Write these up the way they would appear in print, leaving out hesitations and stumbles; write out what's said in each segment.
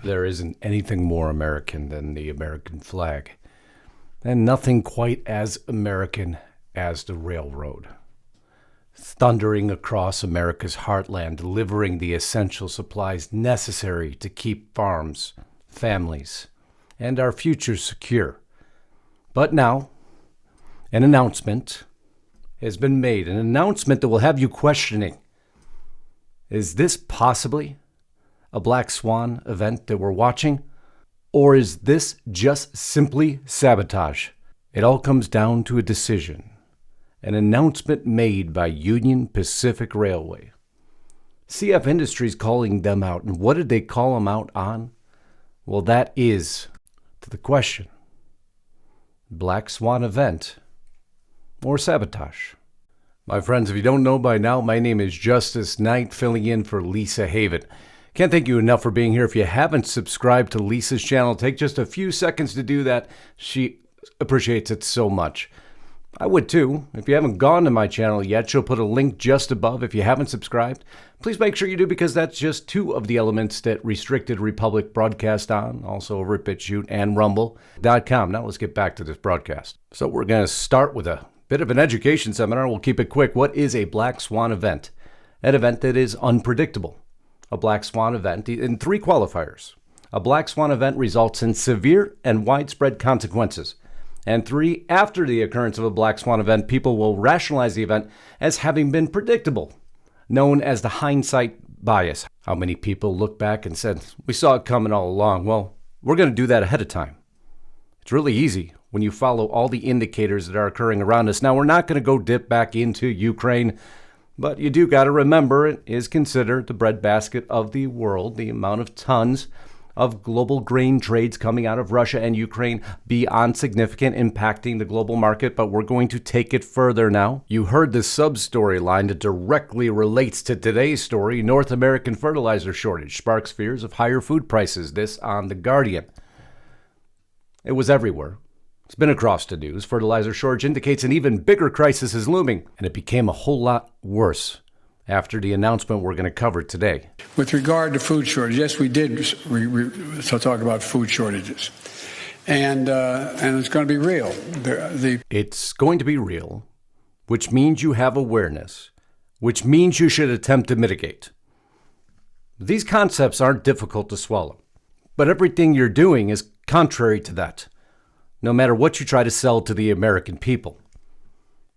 There isn't anything more American than the American flag, and nothing quite as American as the railroad. Thundering across America's heartland, delivering the essential supplies necessary to keep farms, families, and our future secure. But now, an announcement has been made, an announcement that will have you questioning. Is this possibly a black swan event that we're watching? Or is this just simply sabotage? It all comes down to a decision, an announcement made by Union Pacific Railway. CF Industries calling them out. And what did they call them out on? Well, that is to the question. Black swan event or sabotage? My friends, if you don't know by now, my name is Justice Knight, filling in for Lisa Haven. Can't thank you enough for being here. If you haven't subscribed to Lisa's channel, take just a few seconds to do that. She appreciates it so much. I would too. If you haven't gone to my channel yet, she'll put a link just above. If you haven't subscribed, please make sure you do, because that's just two of the elements that Restricted Republic broadcast on, also over at BitChute and Rumble.com. Now let's get back to this broadcast. So we're going to start with a bit of an education seminar. We'll keep it quick. What is a black swan event? An event that is unpredictable. A black swan event in three qualifiers. A black swan event results in severe and widespread consequences. And three, after the occurrence of a black swan event, people will rationalize the event as having been predictable, known as the hindsight bias. How many people look back and said, we saw it coming all along? Well, we're going to do that ahead of time. It's really easy when you follow all the indicators that are occurring around us. Now, we're not going to go dip back into Ukraine, but you do got to remember it is considered the breadbasket of the world. The amount of tons of global grain trades coming out of Russia and Ukraine beyond significant, impacting the global market, but we're going to take it further now. You heard the sub-story line that directly relates to today's story. North American fertilizer shortage sparks fears of higher food prices. This on The Guardian. It was everywhere. It's been across the news. Fertilizer shortage indicates an even bigger crisis is looming, and it became a whole lot worse after the announcement we're going to cover today. With regard to food shortage, yes, we did talk about food shortages, and it's going to be real. It's going to be real, which means you have awareness, which means you should attempt to mitigate. These concepts aren't difficult to swallow, but everything you're doing is contrary to that, no matter what you try to sell to the American people.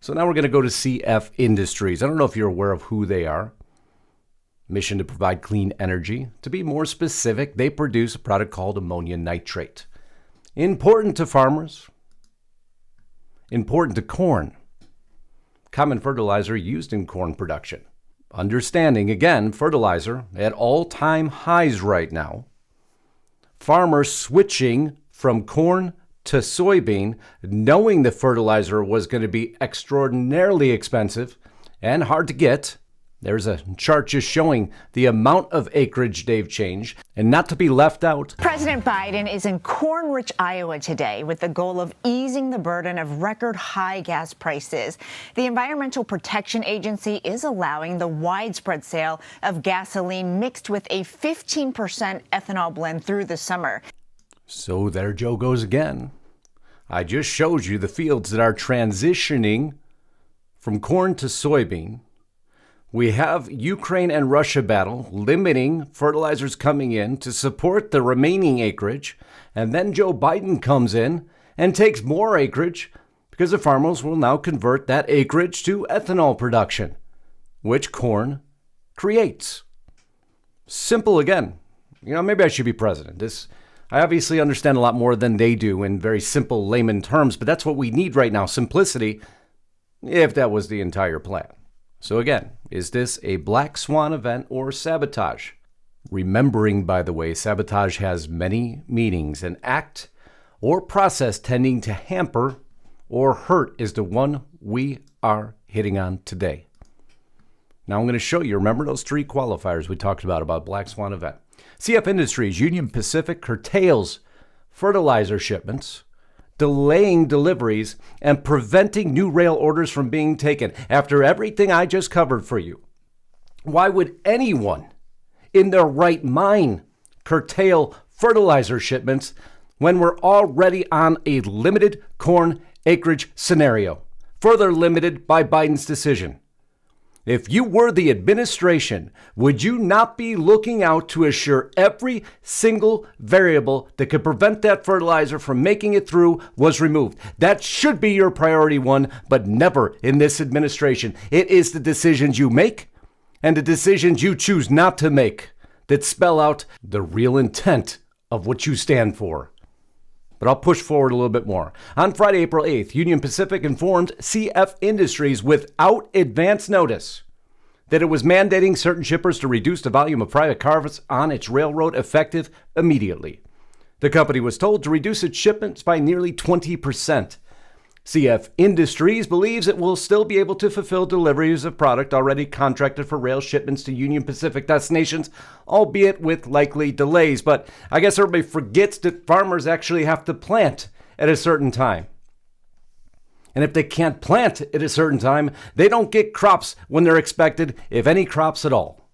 So now we're going to go to CF Industries. I don't know if you're aware of who they are. Mission to provide clean energy. To be more specific, they produce a product called ammonium nitrate. Important to farmers. Important to corn. Common fertilizer used in corn production. Understanding, again, fertilizer at all-time highs right now. Farmers switching from corn to soybean, knowing the fertilizer was going to be extraordinarily expensive and hard to get. There's a chart just showing the amount of acreage they've changed, and not to be left out. President Biden is in corn-rich Iowa today with the goal of easing the burden of record high gas prices. The Environmental Protection Agency is allowing the widespread sale of gasoline mixed with a 15% ethanol blend through the summer. So there Joe goes again. I just showed you the fields that are transitioning from corn to soybean. We have Ukraine and Russia battle, limiting fertilizers coming in to support the remaining acreage. And then Joe Biden comes in and takes more acreage because the farmers will now convert that acreage to ethanol production, which corn creates. Simple again. Maybe I should be president. I obviously understand a lot more than they do in very simple layman terms, but that's what we need right now, simplicity, if that was the entire plan. So again, is this a black swan event or sabotage? Remembering, by the way, sabotage has many meanings. An act or process tending to hamper or hurt is the one we are hitting on today. Now I'm going to show you, remember those three qualifiers we talked about black swan event. CF Industries, Union Pacific curtails fertilizer shipments, delaying deliveries, and preventing new rail orders from being taken. After everything I just covered for you, why would anyone in their right mind curtail fertilizer shipments when we're already on a limited corn acreage scenario, further limited by Biden's decision. If you were the administration, would you not be looking out to assure every single variable that could prevent that fertilizer from making it through was removed? That should be your priority one, but never in this administration. It is the decisions you make and the decisions you choose not to make that spell out the real intent of what you stand for. But I'll push forward a little bit more. On Friday, April 8th, Union Pacific informed CF Industries without advance notice that it was mandating certain shippers to reduce the volume of private cars on its railroad effective immediately. The company was told to reduce its shipments by nearly 20%. CF Industries believes it will still be able to fulfill deliveries of product already contracted for rail shipments to Union Pacific destinations, albeit with likely delays. But I guess everybody forgets that farmers actually have to plant at a certain time. And if they can't plant at a certain time, they don't get crops when they're expected, if any crops at all.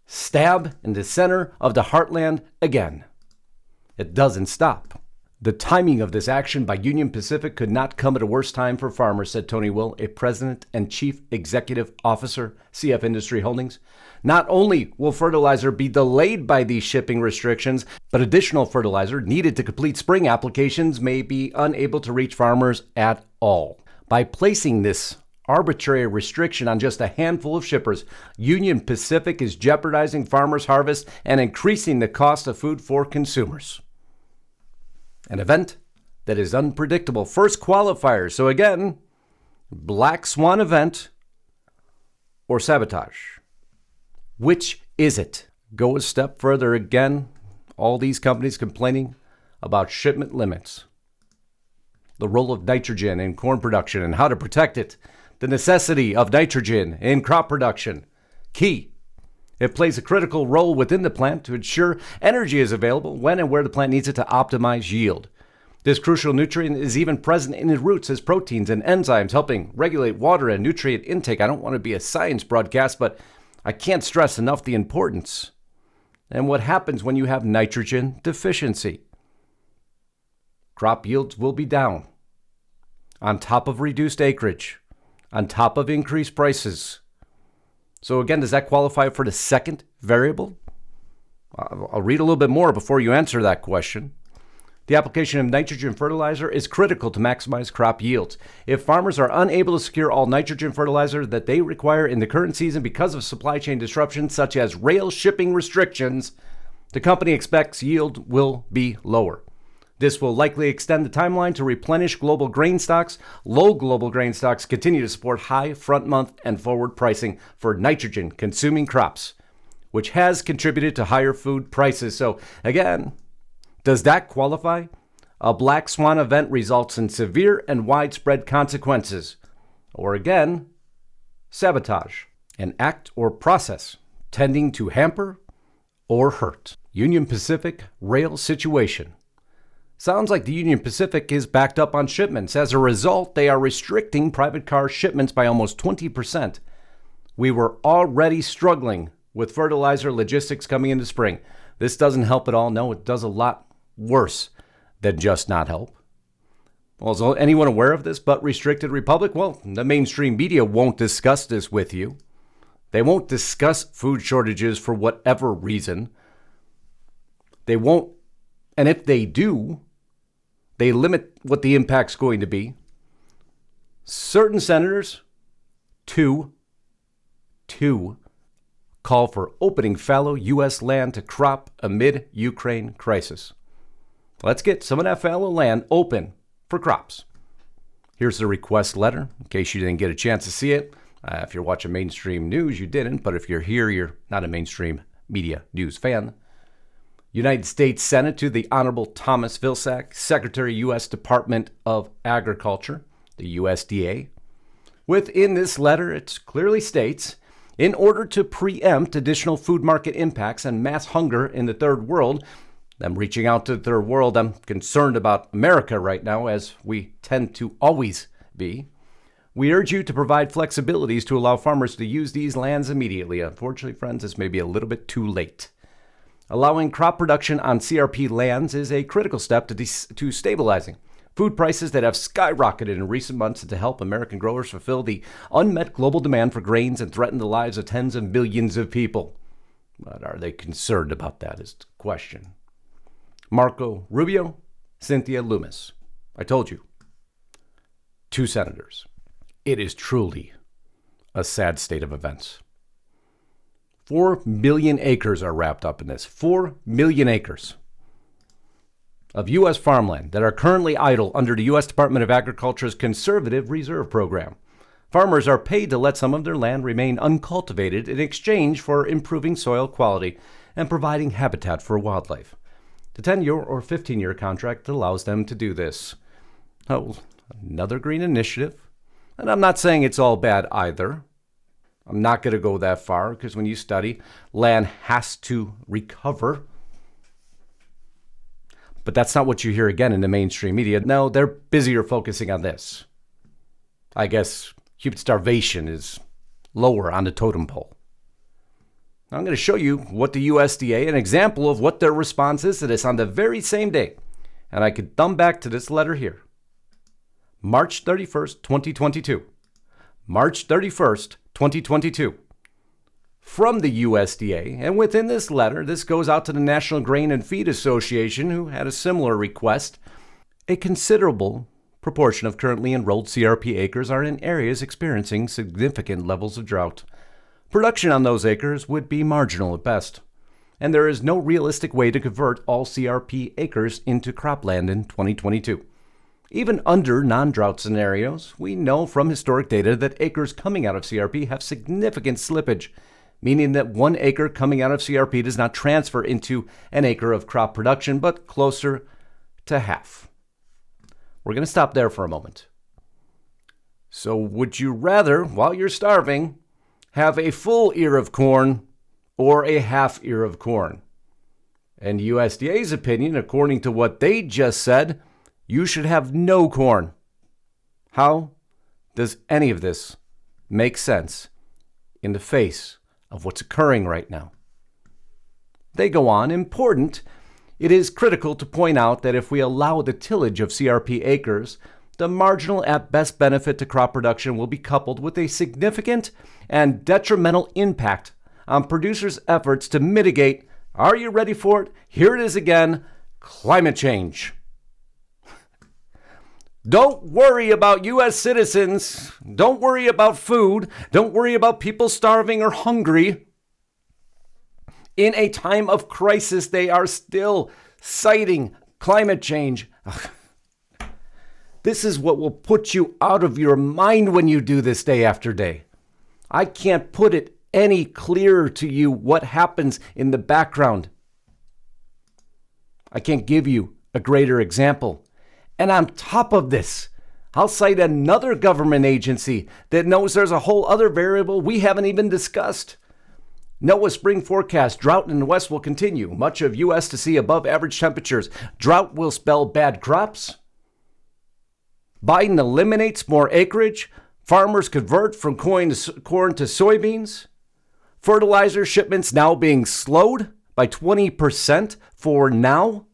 Stab in the center of the heartland again. It doesn't stop. The timing of this action by Union Pacific could not come at a worse time for farmers, said Tony Will, a president and chief executive officer, CF Industry Holdings. Not only will fertilizer be delayed by these shipping restrictions, but additional fertilizer needed to complete spring applications may be unable to reach farmers at all. By placing this arbitrary restriction on just a handful of shippers, Union Pacific is jeopardizing farmers' harvest and increasing the cost of food for consumers. An event that is unpredictable. First qualifier. So again, black swan event or sabotage. Which is it? Go a step further again. All these companies complaining about shipment limits. The role of nitrogen in corn production and how to protect it. The necessity of nitrogen in crop production. Key. It plays a critical role within the plant to ensure energy is available when and where the plant needs it to optimize yield. This crucial nutrient is even present in its roots as proteins and enzymes, helping regulate water and nutrient intake. I don't want to be a science broadcast, but I can't stress enough the importance. And what happens when you have nitrogen deficiency? Crop yields will be down. On top of reduced acreage. On top of increased prices. So again, does that qualify for the second variable? I'll read a little bit more before you answer that question. The application of nitrogen fertilizer is critical to maximize crop yields. If farmers are unable to secure all nitrogen fertilizer that they require in the current season because of supply chain disruptions such as rail shipping restrictions, the company expects yield will be lower. This will likely extend the timeline to replenish global grain stocks. Low global grain stocks continue to support high front month and forward pricing for nitrogen consuming crops, which has contributed to higher food prices. So again, does that qualify? A black swan event results in severe and widespread consequences. Or again, sabotage, an act or process tending to hamper or hurt. Union Pacific rail situation. Sounds like the Union Pacific is backed up on shipments. As a result, they are restricting private car shipments by almost 20%. We were already struggling with fertilizer logistics coming into spring. This doesn't help at all. No, it does a lot worse than just not help. Well, is anyone aware of this but Restricted Republic? Well, the mainstream media won't discuss this with you. They won't discuss food shortages for whatever reason. They won't, and if they do, they limit what the impact's going to be. Certain senators, two, call for opening fallow U.S. land to crop amid Ukraine crisis. Let's get some of that fallow land open for crops. Here's the request letter, in case you didn't get a chance to see it. If you're watching mainstream news, you didn't, but if you're here, you're not a mainstream media news fan. United States Senate to the Honorable Thomas Vilsack, Secretary, U.S. Department of Agriculture, the USDA. Within this letter, it clearly states, in order to preempt additional food market impacts and mass hunger in the third world, I'm reaching out to the third world. I'm concerned about America right now, as we tend to always be. We urge you to provide flexibilities to allow farmers to use these lands immediately. Unfortunately, friends, this may be a little bit too late. Allowing crop production on CRP lands is a critical step to stabilizing food prices that have skyrocketed in recent months and to help American growers fulfill the unmet global demand for grains and threaten the lives of tens of millions of people. But are they concerned about that is the question. Marco Rubio, Cynthia Lummis. I told you. 2 senators. It is truly a sad state of events. 4 million acres are wrapped up in this. 4 million acres of U.S. farmland that are currently idle under the U.S. Department of Agriculture's Conservative Reserve Program. Farmers are paid to let some of their land remain uncultivated in exchange for improving soil quality and providing habitat for wildlife. The 10-year or 15-year contract allows them to do this. Oh, another green initiative. And I'm not saying it's all bad either. I'm not going to go that far because when you study, land has to recover. But that's not what you hear again in the mainstream media. No, they're busier focusing on this. I guess human starvation is lower on the totem pole. I'm going to show you what the USDA, an example of what their response is to this on the very same day. And I could thumb back to this letter here. March 31st, 2022. March 31st, 2022. From the USDA, and within this letter, this goes out to the National Grain and Feed Association, who had a similar request. A considerable proportion of currently enrolled CRP acres are in areas experiencing significant levels of drought. Production on those acres would be marginal at best, and there is no realistic way to convert all CRP acres into cropland in 2022. Even under non-drought scenarios, we know from historic data that acres coming out of CRP have significant slippage, meaning that 1 acre coming out of CRP does not transfer into an acre of crop production, but closer to half. We're going to stop there for a moment. So would you rather, while you're starving, have a full ear of corn or a half ear of corn? And USDA's opinion, according to what they just said, you should have no corn. How does any of this make sense in the face of what's occurring right now? They go on, important, it is critical to point out that if we allow the tillage of CRP acres, the marginal at best benefit to crop production will be coupled with a significant and detrimental impact on producers' efforts to mitigate, are you ready for it? Here it is again, climate change. Don't worry about U.S. citizens. Don't worry about food. Don't worry about people starving or hungry. In a time of crisis, they are still citing climate change. This is what will put you out of your mind when you do this day after day. I can't put it any clearer to you what happens in the background. I can't give you a greater example. And on top of this, I'll cite another government agency that knows there's a whole other variable we haven't even discussed. NOAA spring forecast, drought in the west will continue. Much of U.S. to see above average temperatures. Drought will spell bad crops. Biden eliminates more acreage. Farmers convert from corn to soybeans. Fertilizer shipments now being slowed by 20% for now.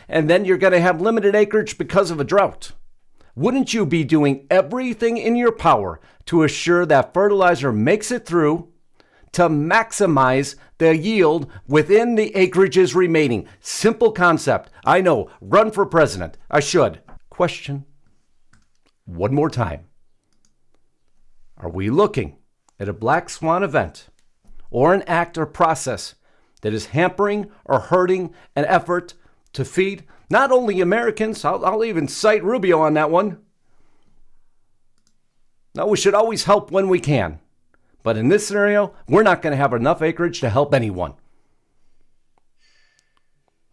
And then you're going to have limited acreage because of a drought. Wouldn't you be doing everything in your power to assure that fertilizer makes it through to maximize the yield within the acreages remaining? Simple concept. I know. Run for president. I should. Question one more time. Are we looking at a black swan event or an act or process that is hampering or hurting an effort to feed not only Americans, I'll even cite Rubio on that one. No, we should always help when we can. But in this scenario, we're not going to have enough acreage to help anyone.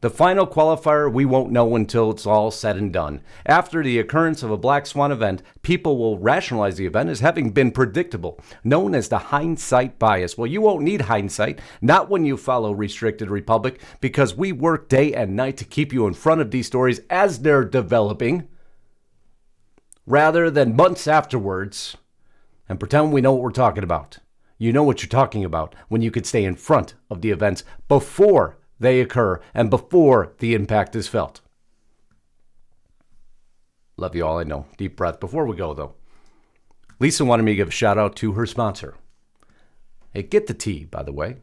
The final qualifier we won't know until it's all said and done. After the occurrence of a black swan event, people will rationalize the event as having been predictable, known as the hindsight bias. Well, you won't need hindsight, not when you follow Restricted Republic, because we work day and night to keep you in front of these stories as they're developing, rather than months afterwards and pretend we know what we're talking about. you know what you're talking about when you could stay in front of the events before they occur and before the impact is felt. Love you all, I know. Deep breath. Before we go, though, Lisa wanted me to give a shout out to her sponsor. Hey, Get the Tea, by the way.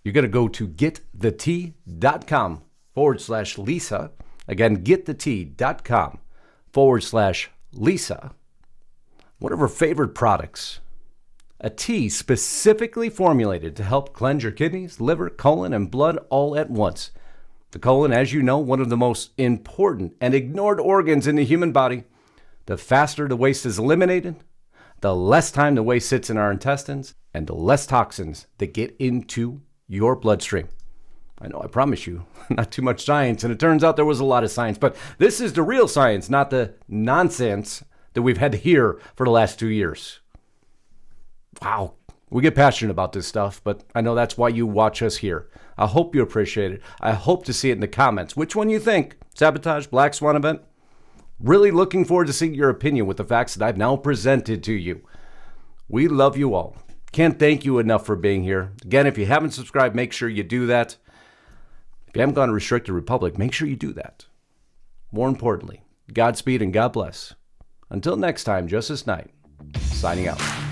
You're going to go to getthetea.com/Lisa. Again, getthetea.com/Lisa. One of her favorite products, a tea specifically formulated to help cleanse your kidneys, liver, colon, and blood all at once. The colon, as you know, one of the most important and ignored organs in the human body. The faster the waste is eliminated, the less time the waste sits in our intestines, and the less toxins that get into your bloodstream. I know, I promise you, not too much science, and it turns out there was a lot of science, but this is the real science, not the nonsense that we've had to hear for the last 2 years. Wow, we get passionate about this stuff, but I know that's why you watch us here. I hope you appreciate it. I hope to see it in the comments. Which one you think? Sabotage, Black Swan event? Really looking forward to seeing your opinion with the facts that I've now presented to you. We love you all. Can't thank you enough for being here. Again, if you haven't subscribed, make sure you do that. If you haven't gone to Restricted Republic, make sure you do that. More importantly, Godspeed and God bless. Until next time, just this night, signing out.